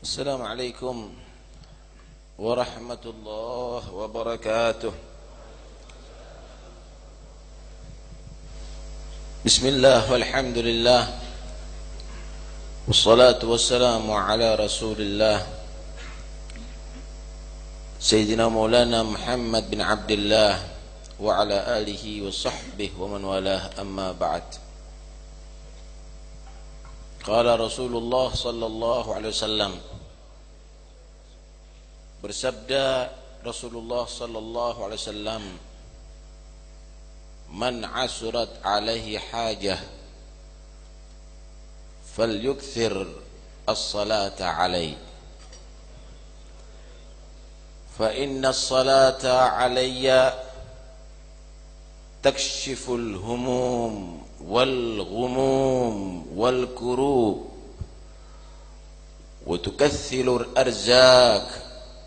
Assalamualaikum warahmatullahi wabarakatuh. Bismillah walhamdulillah wassalatu wassalamu ala rasulillah Sayyidina Maulana Muhammad bin Abdullah wa ala alihi wa sahbihi wa man walah, amma ba'd. Qala Rasulullah sallallahu alaihi wasallam, bersabda Rasulullah sallallahu alaihi wasallam, man asurat alaihi hajah falyukthir as-salata alaihi fa inna as-salata alayya takshiful humum wal ghumum wal kurub wa tukaththilur arzak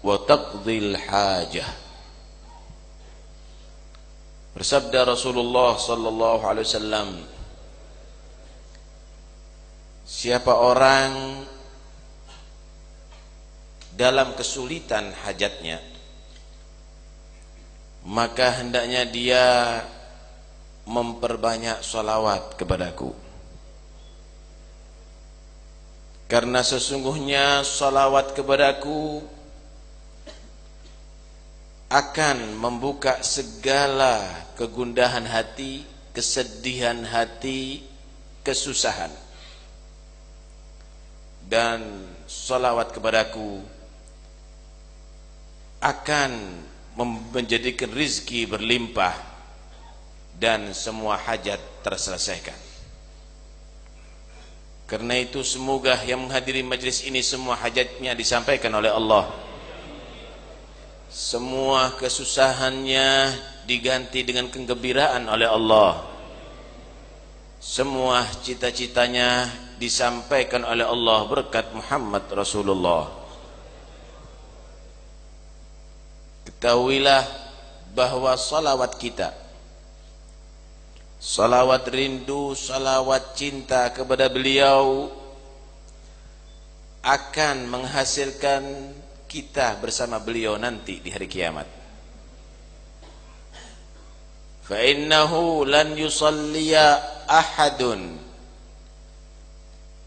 wa taqdil hajah. Bersabda Rasulullah sallallahu alaihi wasallam, siapa orang dalam kesulitan hajatnya, maka hendaknya dia memperbanyak sholawat kepadaku, karena sesungguhnya sholawat kepadaku akan membuka segala kegundahan hati, kesedihan hati, kesusahan. Dan sholawat kepadaku akan menjadikan rizki berlimpah dan semua hajat terselesaikan. Karena itu semoga yang menghadiri majlis ini semua hajatnya disampaikan oleh Allah, semua kesusahannya diganti dengan kegembiraan oleh Allah, semua cita-citanya disampaikan oleh Allah berkat Muhammad Rasulullah. Ketahuilah bahwa salawat kita, salawat rindu, salawat cinta kepada beliau akan menghasilkan kita bersama beliau nanti di hari kiamat. Fa innahu lan yusalliya ahadun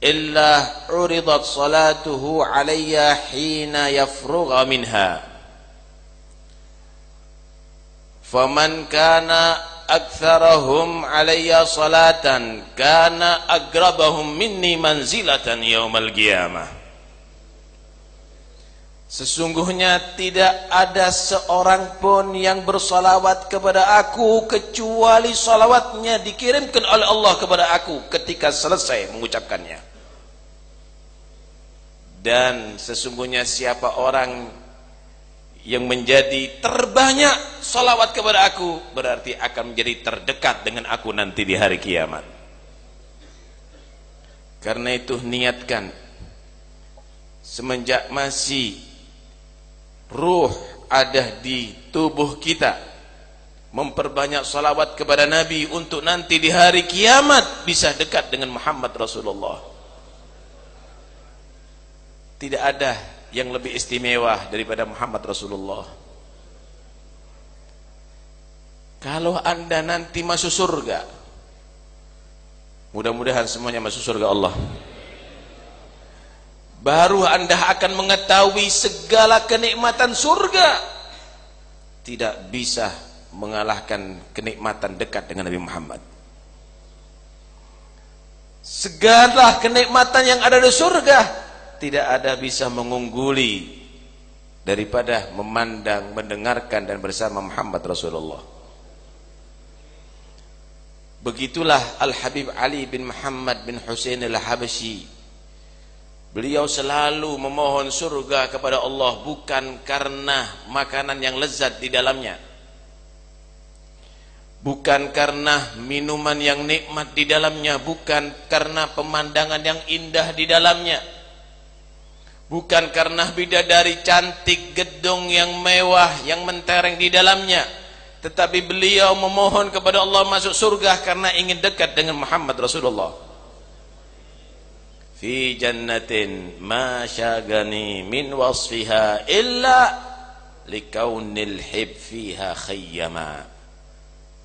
illa uridat salatuhu alayya hina yafrugha minha, faman kana aktsarahum alayya salatan kana aqrabahum minni manzilatan yaumal qiyamah. Sesungguhnya tidak ada seorang pun yang bersalawat kepada aku kecuali salawatnya dikirimkan oleh Allah kepada aku ketika selesai mengucapkannya. Dan sesungguhnya siapa orang yang menjadi terbanyak salawat kepada aku, berarti akan menjadi terdekat dengan aku nanti di hari kiamat. Karena itu niatkan semenjak masih ruh ada di tubuh kita, memperbanyak salawat kepada Nabi untuk nanti di hari kiamat bisa dekat dengan Muhammad Rasulullah. Tidak ada yang lebih istimewa daripada Muhammad Rasulullah. Kalau anda nanti masuk surga, mudah-mudahan semuanya masuk surga Allah, baru anda akan mengetahui segala kenikmatan surga tidak bisa mengalahkan kenikmatan dekat dengan Nabi Muhammad. Segala kenikmatan yang ada di surga tidak ada bisa mengungguli daripada memandang, mendengarkan dan bersama Muhammad Rasulullah. Begitulah Al-Habib Ali bin Muhammad bin Husain Al-Habasyi. Beliau selalu memohon surga kepada Allah bukan karena makanan yang lezat di dalamnya, bukan karena minuman yang nikmat di dalamnya, bukan karena pemandangan yang indah di dalamnya, bukan karena bidadari cantik, gedung yang mewah yang mentereng di dalamnya, tetapi beliau memohon kepada Allah masuk surga karena ingin dekat dengan Muhammad Rasulullah. fi jannatin ma syagani min wasfiha illa likaunil hib fiha khayyama.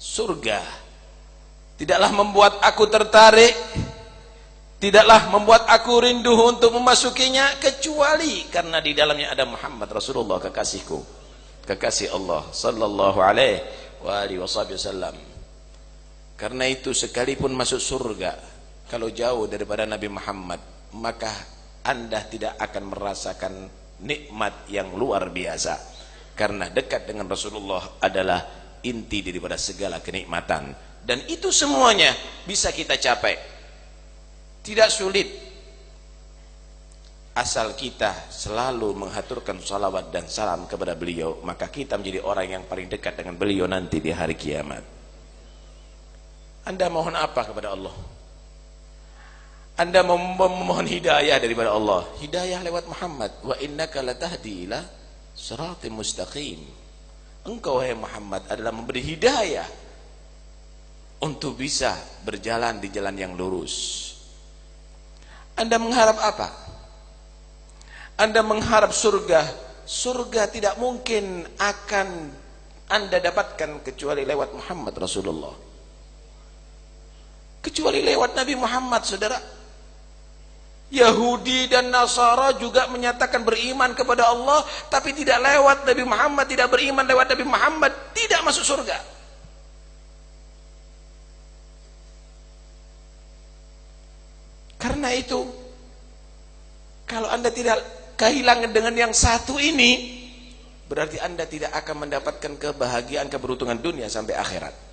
Surga tidaklah membuat aku tertarik, tidaklah membuat aku rindu untuk memasukinya, kecuali karena di dalamnya ada Muhammad Rasulullah, kekasihku, kekasih Allah sallallahu alaihi wasallam. Karena itu sekalipun masuk surga, kalau jauh daripada Nabi Muhammad, maka Anda tidak akan merasakan nikmat yang luar biasa. Karena dekat dengan Rasulullah adalah inti daripada segala kenikmatan, dan itu semuanya bisa kita capai, tidak sulit, asal kita selalu menghaturkan salawat dan salam kepada beliau, maka kita menjadi orang yang paling dekat dengan beliau nanti di hari kiamat. Anda mohon apa kepada Allah? Anda memohon hidayah daripada Allah, hidayah lewat Muhammad. Wa innaka latahdi ila siratim mustaqim. Engkau wahai Muhammad adalah memberi hidayah untuk bisa berjalan di jalan yang lurus. Anda mengharap apa? Anda mengharap surga. Surga tidak mungkin akan Anda dapatkan kecuali lewat Muhammad Rasulullah, kecuali lewat Nabi Muhammad. Saudara, Yahudi dan Nasara juga menyatakan beriman kepada Allah, tapi tidak lewat Nabi Muhammad, tidak beriman lewat Nabi Muhammad, tidak masuk surga. Karena itu, kalau Anda tidak kehilangan dengan yang satu ini, berarti Anda tidak akan mendapatkan kebahagiaan, keberuntungan dunia sampai akhirat.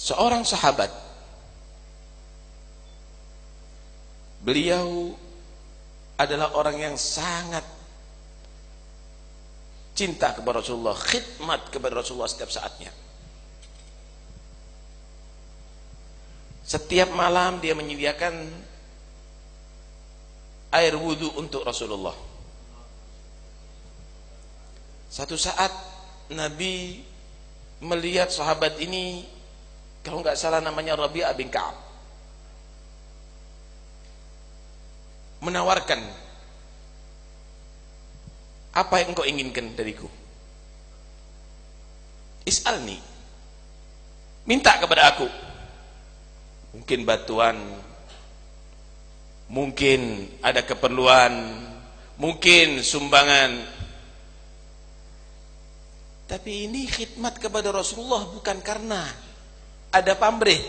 Seorang sahabat, beliau adalah orang yang sangat cinta kepada Rasulullah, khidmat kepada Rasulullah setiap saatnya. Setiap malam dia menyediakan air wudhu untuk Rasulullah. Satu saat Nabi melihat sahabat ini, kalau nggak salah namanya Rabi'ah bin Ka'ab, menawarkan, apa yang engkau inginkan dariku? Is'alni, minta kepada aku. Mungkin bantuan, mungkin ada keperluan, mungkin sumbangan. Tapi ini khidmat kepada Rasulullah bukan karena ada pamrih.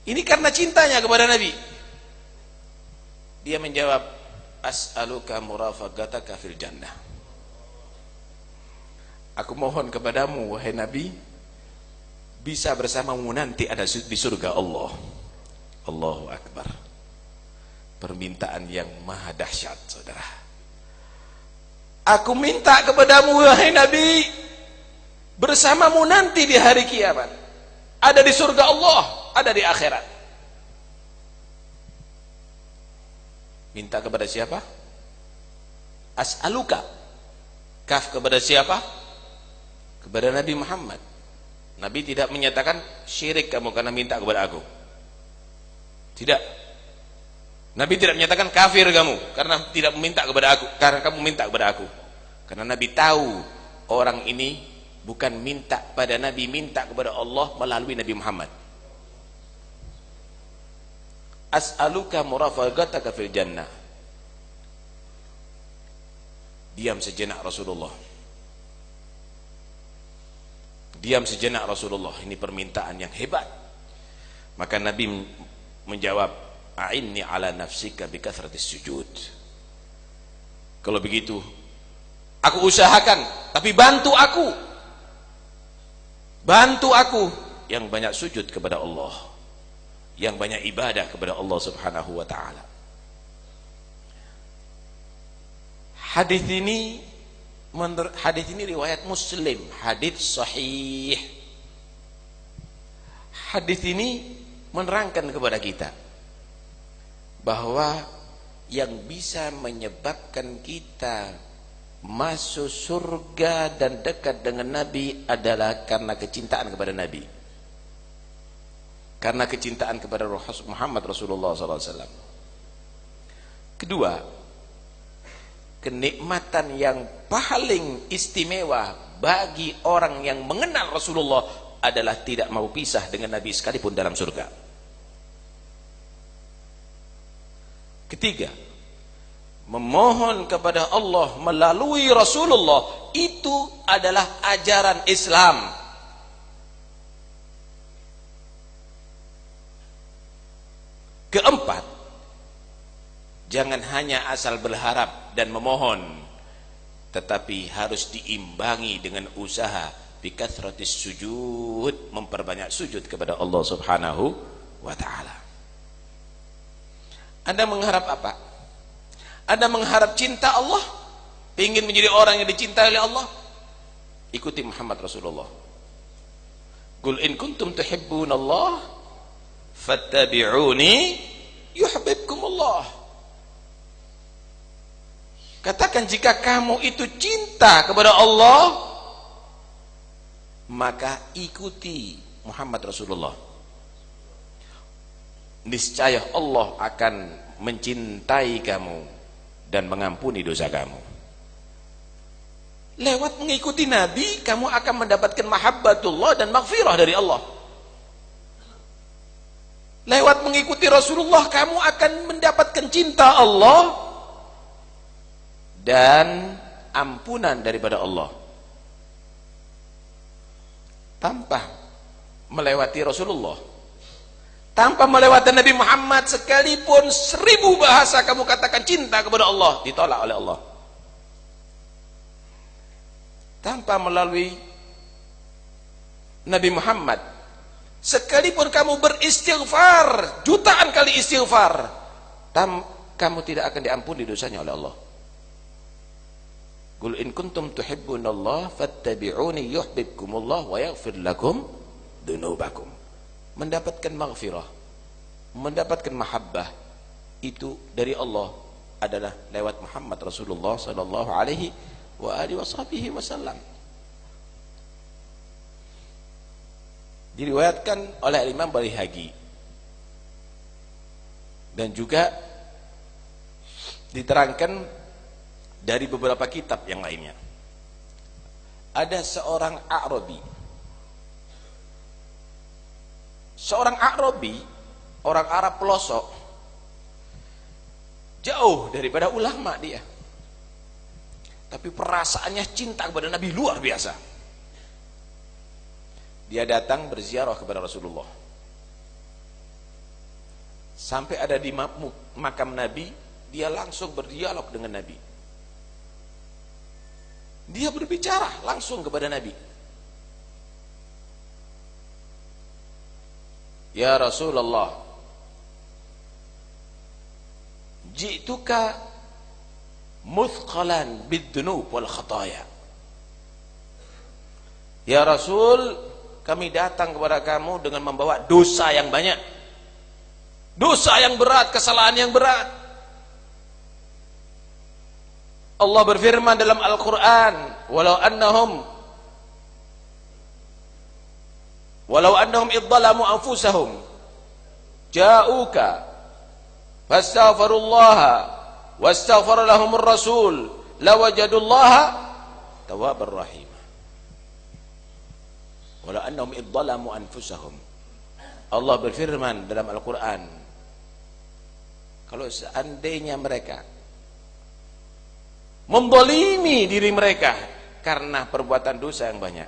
Ini karena cintanya kepada Nabi. Dia menjawab, as'aluka murafaqataka fil jannah. Aku mohon kepadamu wahai Nabi, bisa bersamamu nanti ada di surga Allah. Allahu Akbar. Permintaan yang maha dahsyat, saudara. Aku minta kepadamu wahai Nabi, bersamamu nanti di hari kiamat, ada di surga Allah, ada di akhirat. Minta kepada siapa? As'aluka. Kaf kepada siapa? Kepada Nabi Muhammad. Nabi tidak menyatakan syirik kamu karena minta kepada aku. Tidak. Nabi tidak menyatakan kafir kamu karena tidak meminta kepada aku, karena kamu minta kepada aku. Karena Nabi tahu orang ini bukan minta pada Nabi, minta kepada Allah melalui Nabi Muhammad. As'aluka murafaqataka fil jannah. Diam sejenak Rasulullah. Diam sejenak Rasulullah. Ini permintaan yang hebat. Maka Nabi menjawab, a'inni ala nafsika bi kathratis sujud. Kalau begitu, aku usahakan, tapi bantu aku. Bantu aku yang banyak sujud kepada Allah, yang banyak ibadah kepada Allah Subhanahu wa ta'ala. Hadis ini riwayat Muslim, hadis sahih. Hadis ini menerangkan kepada kita bahwa yang bisa menyebabkan kita masuk surga dan dekat dengan Nabi adalah karena kecintaan kepada Nabi, karena kecintaan kepada Muhammad Rasulullah SAW. Kedua, kenikmatan yang paling istimewa bagi orang yang mengenal Rasulullah adalah tidak mau pisah dengan Nabi sekalipun dalam surga. Ketiga, memohon kepada Allah melalui Rasulullah, itu adalah ajaran Islam. Keempat, jangan hanya asal berharap dan memohon, tetapi harus diimbangi dengan usaha bikathratis sujud, memperbanyak sujud kepada Allah Subhanahu wa ta'ala. Anda mengharap apa? Anda mengharap cinta Allah, ingin menjadi orang yang dicintai oleh Allah, ikuti Muhammad Rasulullah. Qul in kuntum tuhibbunallah fattabi'uni yuhibbukumullah. Katakan, jika kamu itu cinta kepada Allah, maka ikuti Muhammad Rasulullah. Niscaya Allah akan mencintai kamu dan mengampuni dosa kamu. Lewat mengikuti Nabi, kamu akan mendapatkan mahabbatullah dan maghfirah dari Allah. Lewat mengikuti Rasulullah, kamu akan mendapatkan cinta Allah dan ampunan daripada Allah. Tanpa melewati Rasulullah, tanpa melewati Nabi Muhammad, sekalipun 1000 bahasa kamu katakan cinta kepada Allah, ditolak oleh Allah. Tanpa melalui Nabi Muhammad, sekalipun kamu beristighfar jutaan kali istighfar, kamu tidak akan diampuni dosanya oleh Allah. Qul in kuntum tuhibbunallah fattabi'uni yuhibbukumullah wa yaghfir lakum dzunubakum. Mendapatkan maghfirah, mendapatkan mahabbah itu dari Allah adalah lewat Muhammad Rasulullah sallallahu alaihi wa alihi wasallam. Diriwayatkan oleh Imam Baihaqi dan juga diterangkan dari beberapa kitab yang lainnya. Ada seorang A'rabi, orang Arab pelosok, jauh daripada ulama dia, tapi perasaannya cinta kepada Nabi luar biasa. Dia datang berziarah kepada Rasulullah, sampai ada di makam Nabi, dia langsung berdialog dengan Nabi. Dia berbicara langsung kepada Nabi. Ya Rasulullah, ji'tuka muthqalan bid-dunub wal khataya. Ya Rasul, kami datang kepada kamu dengan membawa dosa yang banyak, dosa yang berat, kesalahan yang berat. Allah berfirman dalam Al-Quran, walau annahum idzalamu anfusahum ja'uka fastaghfirullaha wastaghfara lahumur rasul lawajadullaha tawwabar rahim. Walau annahum idzalamu anfusahum, Allah berfirman dalam Al-Quran, kalau seandainya mereka mendolimi diri mereka karena perbuatan dosa yang banyak,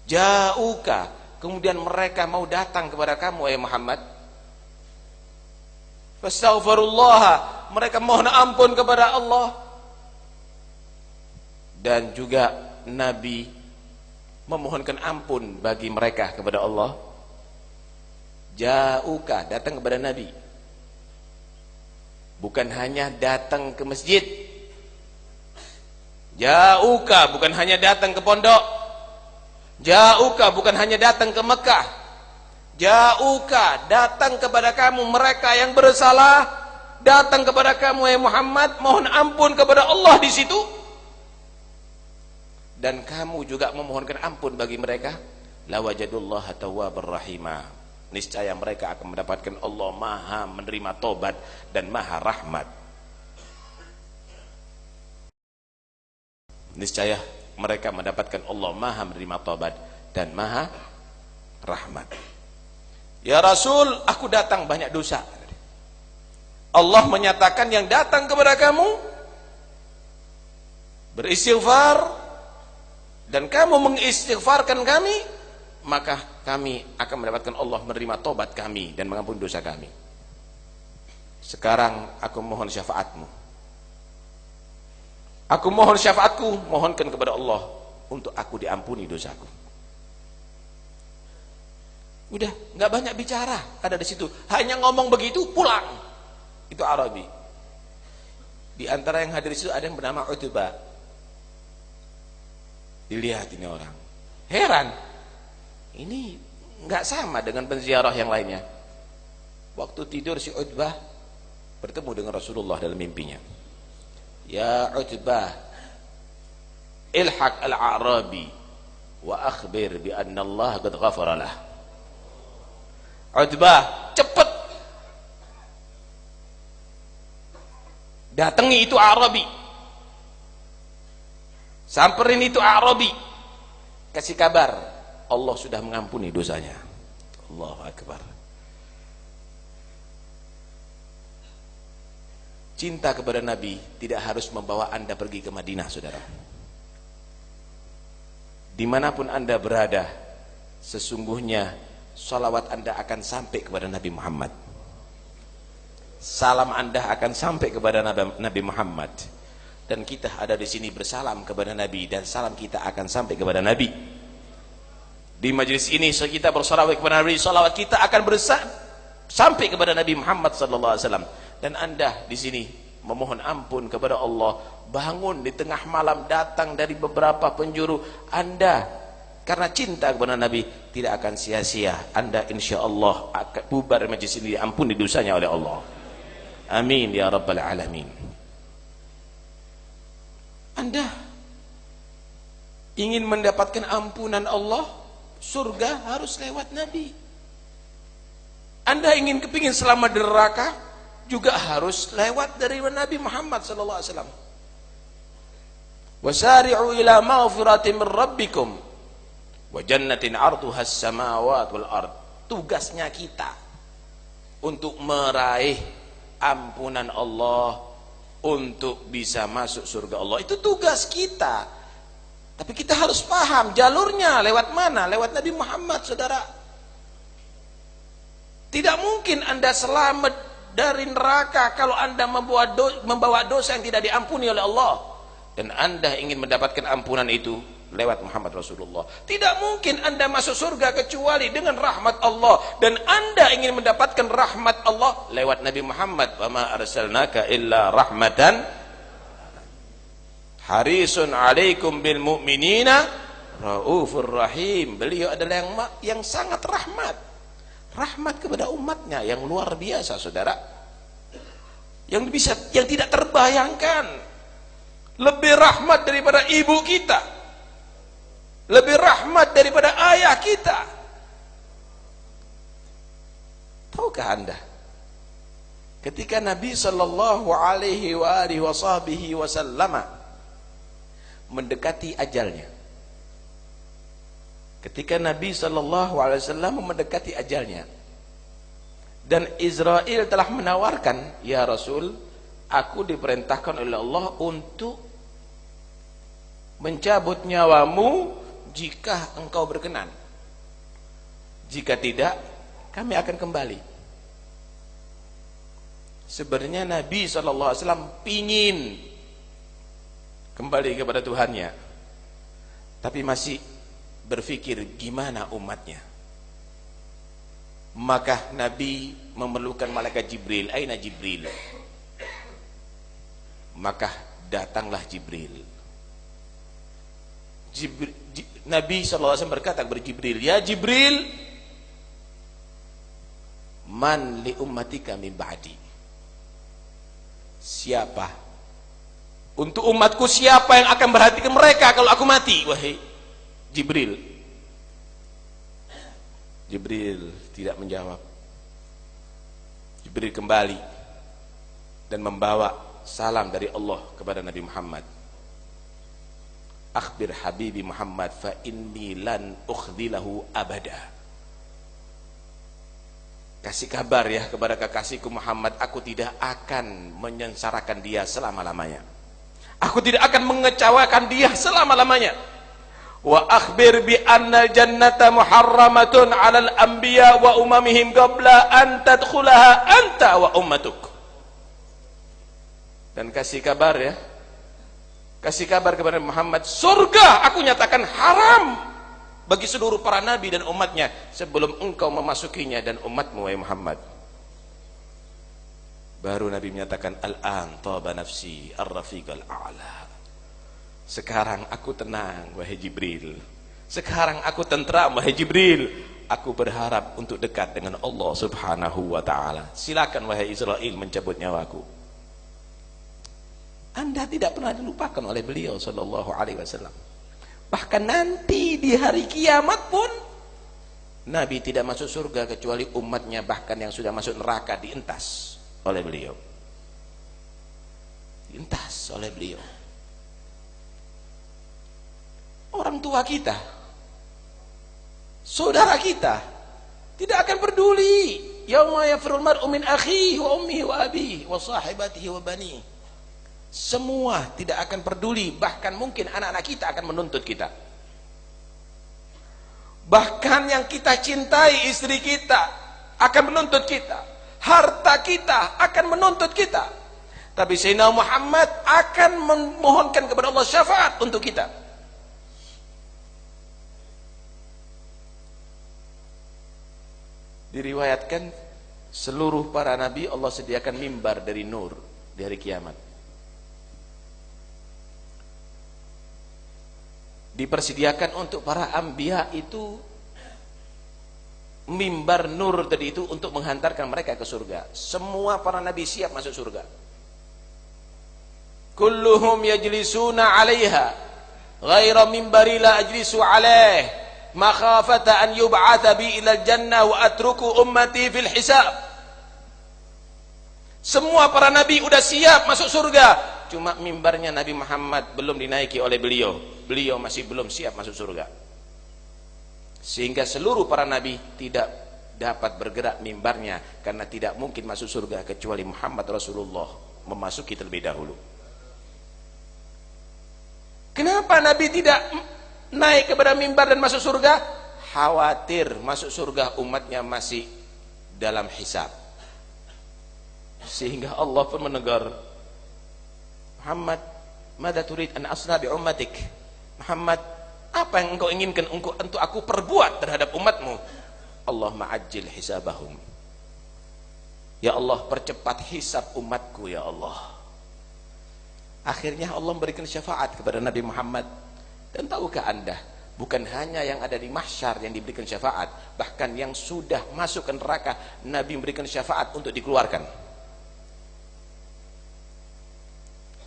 ja'uka, kemudian mereka mau datang kepada kamu wahai Muhammad, fastaghfirullah, mereka mohon ampun kepada Allah, dan juga Nabi memohonkan ampun bagi mereka kepada Allah. Ja'uka, datang kepada Nabi, bukan hanya datang ke masjid. Ja'uka, bukan hanya datang ke pondok. Ja'uka, bukan hanya datang ke Mekah. Ja'uka, datang kepada kamu, mereka yang bersalah, datang kepada kamu ya Muhammad, mohon ampun kepada Allah di situ, dan kamu juga memohonkan ampun bagi mereka, lawajadullaha tawwabar rahima, niscaya mereka akan mendapatkan Allah Maha menerima tobat dan Maha rahmat. Niscaya mereka mendapatkan Allah Maha menerima tobat dan Maha rahmat. Ya Rasul, aku datang banyak dosa. Allah menyatakan yang datang kepada kamu beristighfar dan kamu mengistighfarkan kami, maka kami akan mendapatkan Allah menerima tobat kami dan mengampuni dosa kami. Sekarang aku mohon syafaatmu. Aku mohon syafaatku, mohonkan kepada Allah untuk aku diampuni dosaku. Udah, nggak banyak bicara, ada di situ. Hanya ngomong begitu, pulang. Itu Arabi. Di antara yang hadir di situ ada yang bernama Utbah. Dilihat ini orang, heran. Ini nggak sama dengan penziarah yang lainnya. Waktu tidur si Utbah bertemu dengan Rasulullah dalam mimpinya. Ya Utbah, ilhaq al-A'rabi wa akhbir bi anna Allah qad ghafara lah. Utbah, cepat datangi itu Arabi, samperin itu Arabi, kasih kabar Allah sudah mengampuni dosanya. Allahu Akbar. Cinta kepada Nabi tidak harus membawa Anda pergi ke Madinah, saudara. Dimanapun Anda berada, sesungguhnya salawat Anda akan sampai kepada Nabi Muhammad. Salam Anda akan sampai kepada Nabi Muhammad. Dan kita ada di sini bersalam kepada Nabi, dan salam kita akan sampai kepada Nabi. Di majelis ini kita bersalawat kepada Nabi, salawat kita akan sampai kepada Nabi Muhammad sallallahu alaihi wasallam. Dan Anda di sini memohon ampun kepada Allah, bangun di tengah malam datang dari beberapa penjuru Anda karena cinta kepada Nabi, tidak akan sia-sia. Anda insyaallah akan bubar majelis ini, diampuni dosanya oleh Allah. Amin ya rabbal alamin. Anda ingin mendapatkan ampunan Allah, surga harus lewat Nabi. Anda ingin kepingin selamat dari neraka, juga harus lewat dari Nabi Muhammad sallallahu alaihi wasallam. Wasari'u ila maghfiratin min rabbikum wa jannatin 'arduha as-samawati wal ard. Tugasnya kita untuk meraih ampunan Allah, untuk bisa masuk surga Allah. Itu tugas kita. Tapi kita harus paham jalurnya lewat mana? Lewat Nabi Muhammad, saudara. Tidak mungkin Anda selamat dari neraka kalau Anda membawa dosa yang tidak diampuni oleh Allah, dan Anda ingin mendapatkan ampunan itu lewat Muhammad Rasulullah. Tidak mungkin Anda masuk surga kecuali dengan rahmat Allah, dan Anda ingin mendapatkan rahmat Allah lewat Nabi Muhammad. Wa ma arsalnaka illa rahmatan harisun alaikum bil mu'minina raufur rahim. Beliau adalah yang sangat rahmat kepada umatnya, yang luar biasa, saudara. Yang tidak terbayangkan. Lebih rahmat daripada ibu kita, lebih rahmat daripada ayah kita. Tahukah Anda, ketika Nabi sallallahu alaihi wasallam mendekati ajalnya, ketika Nabi sallallahu alaihi wasallam mendekati ajalnya, dan Israel telah menawarkan, ya Rasul, aku diperintahkan oleh Allah untuk mencabut nyawamu jika engkau berkenan. Jika tidak, kami akan kembali. Sebenarnya Nabi SAW pingin kembali kepada Tuhannya, tapi masih berpikir gimana umatnya. Maka Nabi memerlukan malaikat Jibril. Aina Jibril? Maka datanglah Jibril. Nabi SAW berkata kepada Jibril, ya Jibril, man li ummatika min ba'di. Siapa? Untuk umatku siapa yang akan memperhatikan mereka kalau aku mati? Wahai Jibril. Jibril tidak menjawab. Jibril kembali dan membawa salam dari Allah kepada Nabi Muhammad. Akhbir habibi Muhammad fa inni lan ukhdilahu abada. Kasih kabar ya kepada kekasihku Muhammad, aku tidak akan menyengsarakan dia selama-lamanya. Aku tidak akan mengecewakan dia selama-lamanya. Wa akhbir bi anna jannata muharramatun 'alal anbiya wa umamihim qabla an tadkhulaha anta wa ummatuk. Dan kasih kabar ya. Kasih kabar kepada Muhammad, surga aku nyatakan haram bagi seluruh para nabi dan umatnya sebelum engkau memasukinya dan umatmu wahai Muhammad. Baru Nabi menyatakan al-an taba nafsi ar-rafiqal a'la. Sekarang aku tenang wahai Jibril. Sekarang aku tentram wahai Jibril. Aku berharap untuk dekat dengan Allah Subhanahu wa taala. Silakan wahai Israil mencabut nyawaku. Anda tidak pernah dilupakan oleh beliau sallallahu alaihi wasallam. Bahkan nanti di hari kiamat pun Nabi tidak masuk surga kecuali umatnya, bahkan yang sudah masuk neraka dientas oleh beliau. Dientas oleh beliau. Orang tua kita, saudara kita tidak akan peduli. Yauma yafirul mar'u min akhihi wa ummihi wa abihi wa sahibatihi wa banihi. Semua tidak akan peduli, bahkan mungkin anak-anak kita akan menuntut kita. Bahkan yang kita cintai, istri kita akan menuntut kita, harta kita akan menuntut kita. Tapi Sayyidina Muhammad akan memohonkan kepada Allah syafaat untuk kita. Diriwayatkan seluruh para nabi Allah sediakan mimbar dari nur di hari kiamat. Dipersediakan untuk para anbiya itu mimbar nur tadi itu untuk menghantarkan mereka ke surga. Semua para nabi siap masuk surga. Kulluhum yajlisuna 'alaiha ghaira mimbari la ajlisu 'alaih makhafata an yub'atha bi ila jannah wa atruku ummati fil hisab. Semua para nabi udah siap masuk surga, cuma mimbarnya Nabi Muhammad belum dinaiki oleh beliau. Beliau masih belum siap masuk surga. Sehingga seluruh para nabi tidak dapat bergerak mimbarnya, karena tidak mungkin masuk surga kecuali Muhammad Rasulullah memasuki terlebih dahulu. Kenapa nabi tidak naik kepada mimbar dan masuk surga? Khawatir masuk surga umatnya masih dalam hisab. Sehingga Allah pun menegur Muhammad, "Madza turid an asna bi ummatik?" Muhammad, apa yang engkau inginkan untuk aku perbuat terhadap umatmu? Allah ma'ajil hisabahum. Ya Allah, percepat hisab umatku ya Allah. Akhirnya Allah memberikan syafaat kepada Nabi Muhammad. Dan tahukah anda, bukan hanya yang ada di mahsyar yang diberikan syafaat, bahkan yang sudah masuk ke neraka Nabi memberikan syafaat untuk dikeluarkan.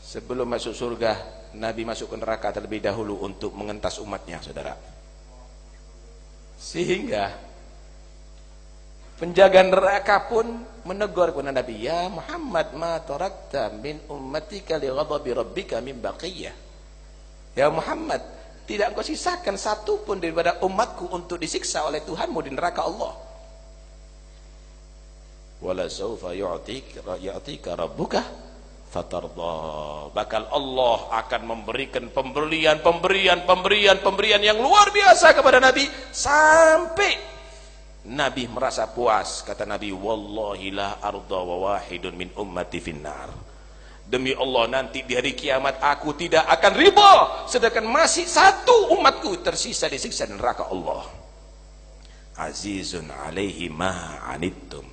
Sebelum masuk surga, Nabi masuk ke neraka terlebih dahulu untuk mengentas umatnya, saudara. Sehingga penjaga neraka pun menegur kepada Nabi, "Ya Muhammad, ma tarakta min ummatika li ghadabi rabbika min baqiyah." Ya Muhammad, tidak engkau sisakan satu pun daripada umatku untuk disiksa oleh Tuhanmu di neraka Allah. Wala sawfa yu'tika rabbuka fatarda. Bakal Allah akan memberikan pemberian yang luar biasa kepada Nabi sampai Nabi merasa puas. Kata Nabi, "Wallahi la arda wa wahidun min ummati finnar." Demi Allah, nanti di hari kiamat aku tidak akan riba sedangkan masih satu umatku tersisa disiksa di neraka Allah. Azizun alaihi ma anittum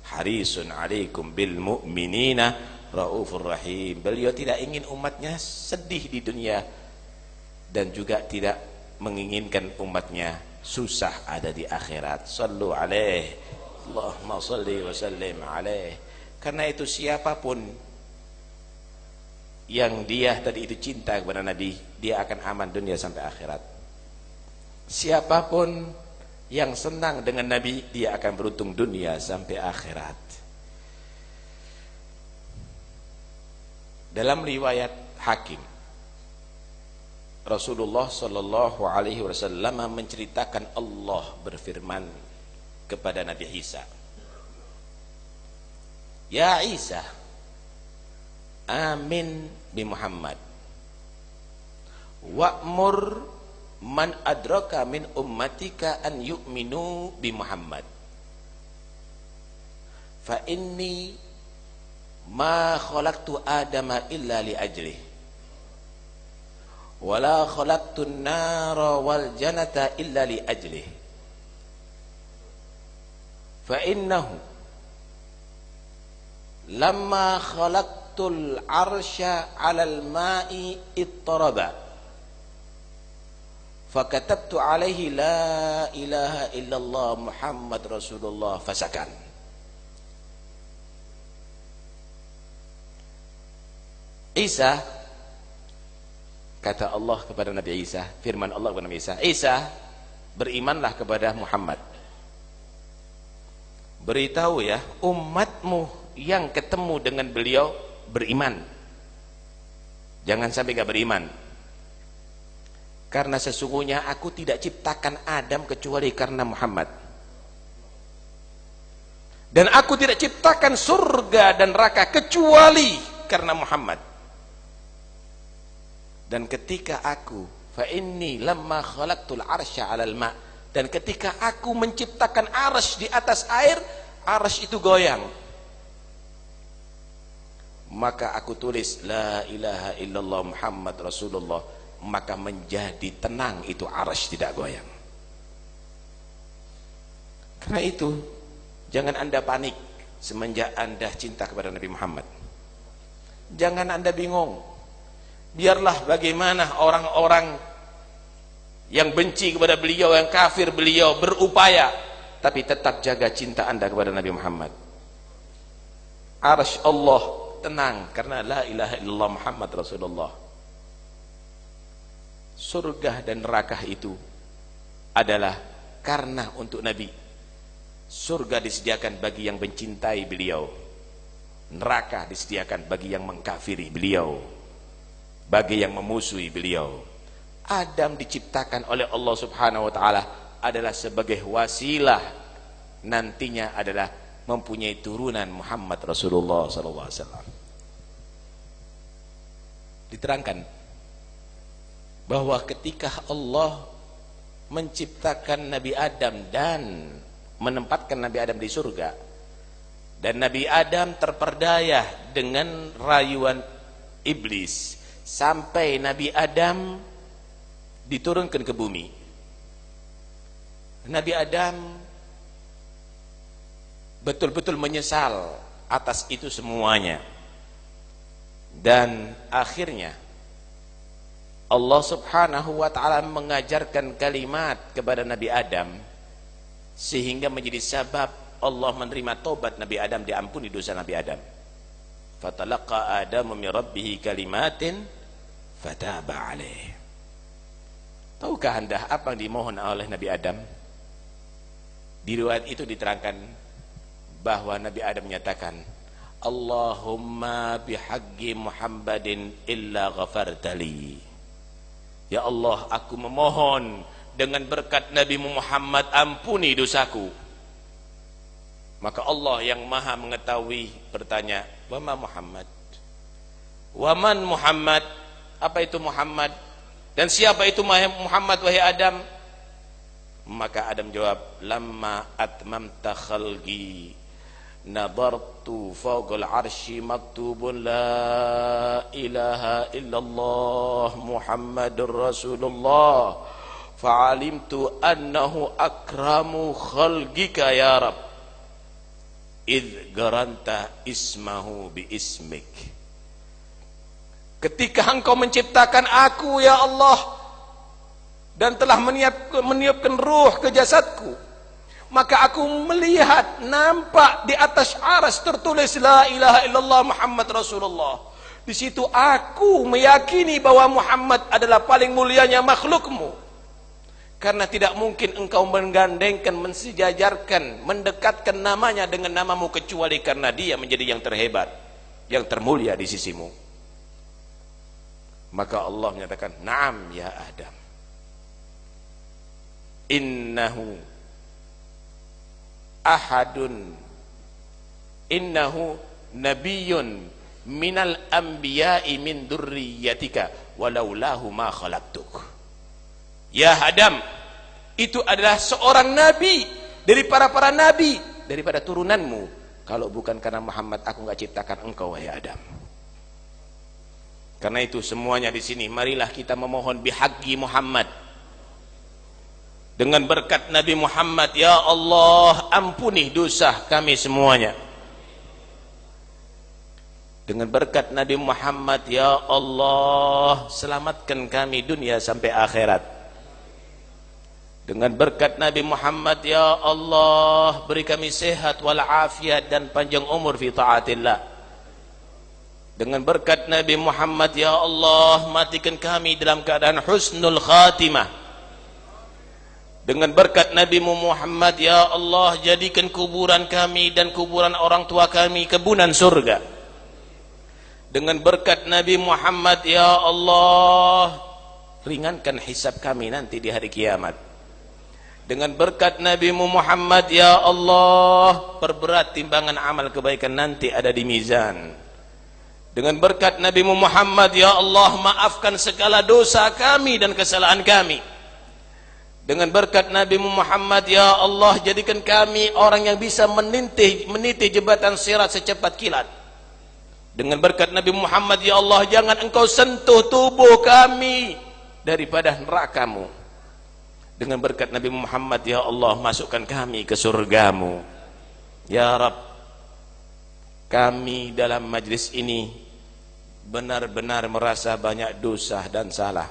harisun alaikum bil mu'minina raufur rahim. Beliau tidak ingin umatnya sedih di dunia dan juga tidak menginginkan umatnya susah ada di akhirat. Sallu alaihi Allahumma salli wa sallim alaihi. Karena itu siapapun yang dia tadi itu cinta kepada Nabi, dia akan aman dunia sampai akhirat. Siapapun yang senang dengan Nabi, dia akan beruntung dunia sampai akhirat. Dalam riwayat Hakim, Rasulullah sallallahu alaihi wasallam menceritakan Allah berfirman kepada Nabi Isa, "Ya Isa, amin bi Muhammad wa'mur man adraka min ummatika an yu'minu bi Muhammad fa inni ma khalaqtu adama illa li ajlih wa la khalaqtu an-nara wal jannata illa li ajlih fa innahu lamma khalaqtul arsya 'alal ma'i ittaraba fakatabtu alaihi la ilaha illallah Muhammad Rasulullah fasakan." Isa, kata Allah kepada Nabi Isa, firman Allah kepada Nabi Isa, "Isa, berimanlah kepada Muhammad. Beritahu ya umatmu yang ketemu dengan beliau beriman. Jangan sampai gak beriman. Karena sesungguhnya aku tidak ciptakan Adam kecuali karena Muhammad. Dan aku tidak ciptakan surga dan neraka kecuali karena Muhammad. Dan ketika aku fa inni lamma khalaqtul arsya 'alal ma', dan ketika aku menciptakan arsy di atas air, arsy itu goyang. Maka aku tulis la ilaha illallah Muhammad Rasulullah, maka menjadi tenang itu arsy, tidak goyang. Karena itu jangan Anda panik semenjak Anda cinta kepada Nabi Muhammad. Jangan Anda bingung. Biarlah bagaimana orang-orang yang benci kepada beliau, yang kafir beliau berupaya, tapi tetap jaga cinta Anda kepada Nabi Muhammad. Arsy Allah tenang karena la ilaha illallah Muhammad Rasulullah. Surga dan neraka itu adalah karena untuk Nabi. Surga disediakan bagi yang mencintai beliau, neraka disediakan bagi yang mengkafiri beliau, bagi yang memusuhi beliau. Adam diciptakan oleh Allah Subhanahu wa taala adalah sebagai wasilah, nantinya adalah mempunyai turunan Muhammad Rasulullah sallallahu alaihi wasallam. Diterangkan bahwa ketika Allah menciptakan Nabi Adam dan menempatkan Nabi Adam di surga, dan Nabi Adam terperdaya dengan rayuan iblis sampai Nabi Adam diturunkan ke bumi, Nabi Adam betul-betul menyesal atas itu semuanya. Dan akhirnya Allah Subhanahu wa ta'ala mengajarkan kalimat kepada Nabi Adam sehingga menjadi sebab Allah menerima taubat Nabi Adam, diampuni dosa Nabi Adam. Fatalaqa Adamu min rabbih kalimatin fataba alaih. Tahukah Anda apa yang dimohon oleh Nabi Adam? Di riwayat itu diterangkan bahwa Nabi Adam menyatakan, Allahumma bihaqqi Muhammadin illa ghafartali. Ya Allah, aku memohon dengan berkat Nabi Muhammad, ampuni dosaku. Maka Allah yang maha mengetahui bertanya, wama Muhammad? Waman Muhammad? Apa itu Muhammad? Dan siapa itu Muhammad wahai Adam? Maka Adam jawab, lamma atmamta khalqi nadartu fawqal arsy maktubun la ilaha illallah Muhammadur Rasulullah fa'alimtu annahu akramu khalqika ya Rab idh garanta ismahu bi ismik. Ketika engkau menciptakan aku ya Allah dan telah meniupkan ruh ke jasadku, maka aku melihat, nampak di atas aras tertulis la ilaha illallah Muhammad Rasulullah. Di situ aku meyakini bahwa Muhammad adalah paling mulianya makhlukmu. Karena tidak mungkin engkau menggandengkan, mensejajarkan, mendekatkan namanya dengan namamu kecuali karena dia menjadi yang terhebat, yang termulia di sisimu. Maka Allah menyatakan, "Na'am ya Adam. Innahu ahadun, innahu nabiyyun minal anbiya'i min dzurriyyatika walaulahu ma khalaqtuk." Ya Adam, itu adalah seorang nabi dari para nabi daripada turunanmu. Kalau bukan karena Muhammad, aku enggak ciptakan engkau, wahai Adam. Karena itu semuanya di sini, marilah kita memohon bihaqqi Muhammad. Dengan berkat Nabi Muhammad, ya Allah, ampuni dosa kami semuanya. Dengan berkat Nabi Muhammad, ya Allah, selamatkan kami dunia sampai akhirat. Dengan berkat Nabi Muhammad, ya Allah, beri kami sehat walafiat dan panjang umur fi taatillah. Dengan berkat Nabi Muhammad, ya Allah, matikan kami dalam keadaan husnul khatimah. Dengan berkat Nabi Muhammad, ya Allah, jadikan kuburan kami dan kuburan orang tua kami kebunan surga. Dengan berkat Nabi Muhammad, ya Allah, ringankan hisab kami nanti di hari kiamat. Dengan berkat Nabi Muhammad, ya Allah, perberat timbangan amal kebaikan nanti ada di mizan. Dengan berkat Nabi Muhammad, ya Allah, maafkan segala dosa kami dan kesalahan kami. Dengan berkat Nabi Muhammad, ya Allah, jadikan kami orang yang bisa meniti jembatan sirat secepat kilat. Dengan berkat Nabi Muhammad, ya Allah, jangan engkau sentuh tubuh kami daripada neraka-Mu. Dengan berkat Nabi Muhammad, ya Allah, masukkan kami ke surgamu. Ya Rabb, kami dalam majlis ini benar-benar merasa banyak dosa dan salah,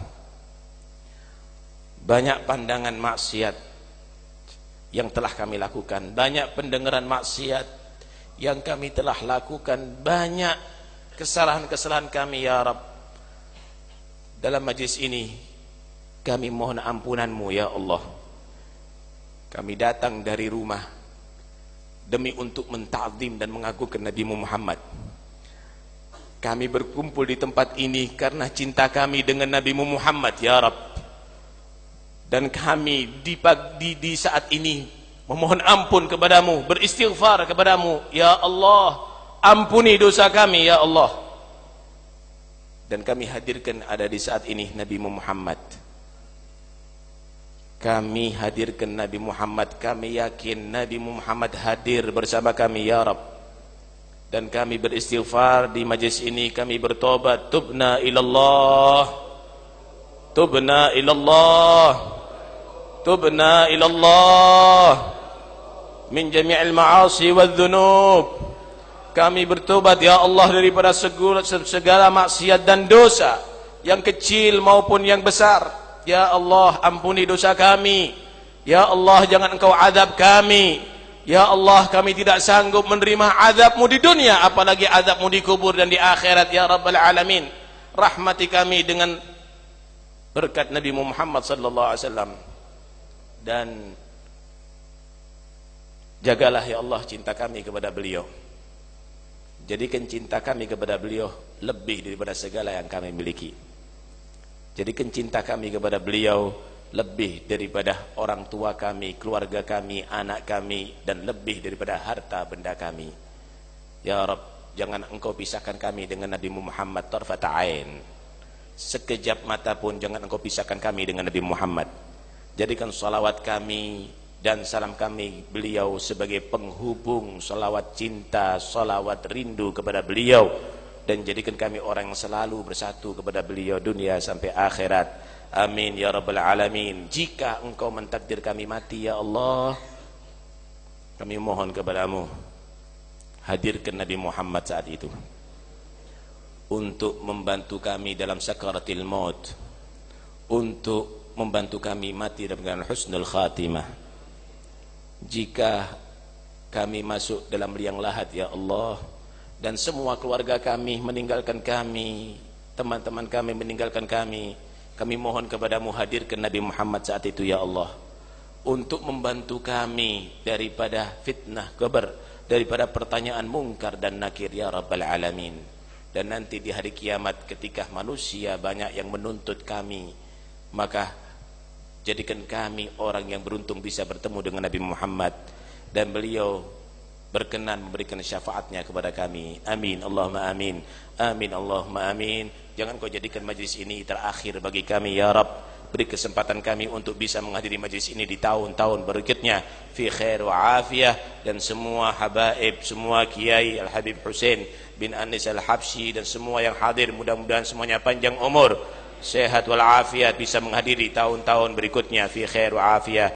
banyak pandangan maksiat yang telah kami lakukan, banyak pendengaran maksiat yang kami telah lakukan, banyak kesalahan-kesalahan kami. Ya Rabb, dalam majlis ini kami mohon ampunan-Mu, ya Allah. Kami datang dari rumah demi untuk menta'zim dan mengagungkan Nabi Muhammad. Kami berkumpul di tempat ini karena cinta kami dengan Nabi Muhammad, ya Rabb. Dan kami di saat ini memohon ampun kepadamu, beristighfar kepadamu, ya Allah. Ampuni dosa kami, ya Allah. Dan kami hadirkan ada di saat ini Nabi Muhammad. Kami hadirkan Nabi Muhammad, kami yakin Nabi Muhammad hadir bersama kami, ya Rabb. Dan kami beristighfar di majlis ini, kami bertobat, tubna ilallah, tubna ilallah, tubna ilallah min jami'il ma'asi wal dhunub. Kami bertobat, ya Allah, daripada segala maksiat dan dosa, yang kecil maupun yang besar. Ya Allah, ampuni dosa kami. Ya Allah, jangan engkau azab kami. Ya Allah, kami tidak sanggup menerima azab-Mu di dunia, apalagi azab-Mu di kubur dan di akhirat, ya Rabbal Alamin. Rahmati kami dengan berkat Nabi Muhammad sallallahu alaihi wasallam. Dan jagalah, ya Allah, cinta kami kepada beliau. Jadikan cinta kami kepada beliau lebih daripada segala yang kami miliki. Jadikan cinta kami kepada beliau lebih daripada orang tua kami, keluarga kami, anak kami, dan lebih daripada harta benda kami. Ya Rabb, jangan engkau pisahkan kami dengan Nabi Muhammad tarfata ain. Sekejap mata pun jangan engkau pisahkan kami dengan Nabi Muhammad. Jadikan salawat kami dan salam kami beliau sebagai penghubung salawat cinta, salawat rindu kepada beliau. Dan jadikan kami orang yang selalu bersatu kepada beliau dunia sampai akhirat. Amin ya Rabbal Alamin. Jika engkau mentakdir kami mati, ya Allah, kami mohon kepadamu, hadirkan Nabi Muhammad saat itu untuk membantu kami dalam sakaratil maut, untuk membantu kami mati dengan husnul khatimah. Jika kami masuk dalam liang lahat, ya Allah, dan semua keluarga kami meninggalkan kami, teman-teman kami meninggalkan kami. Kami mohon kepadamu hadirkan Nabi Muhammad saat itu ya Allah, untuk membantu kami daripada fitnah kubur, daripada pertanyaan mungkar dan nakir ya Rabbal Alamin. Dan nanti di hari kiamat ketika manusia banyak yang menuntut kami, maka jadikan kami orang yang beruntung bisa bertemu dengan Nabi Muhammad, dan beliau berkenan memberikan syafaatnya kepada kami. Amin Allahumma amin. Amin Allahumma amin. Jangan kau jadikan majlis ini terakhir bagi kami ya Rabb. Beri kesempatan kami untuk bisa menghadiri majlis ini di tahun-tahun berikutnya fi khair wa afiyah. Dan semua habaib, semua kiai Al-Habib Hussein bin Anis Al-Habsyi dan semua yang hadir, mudah-mudahan semuanya panjang umur, sehat wal afiat, bisa menghadiri tahun-tahun berikutnya fi khair wa afiyah.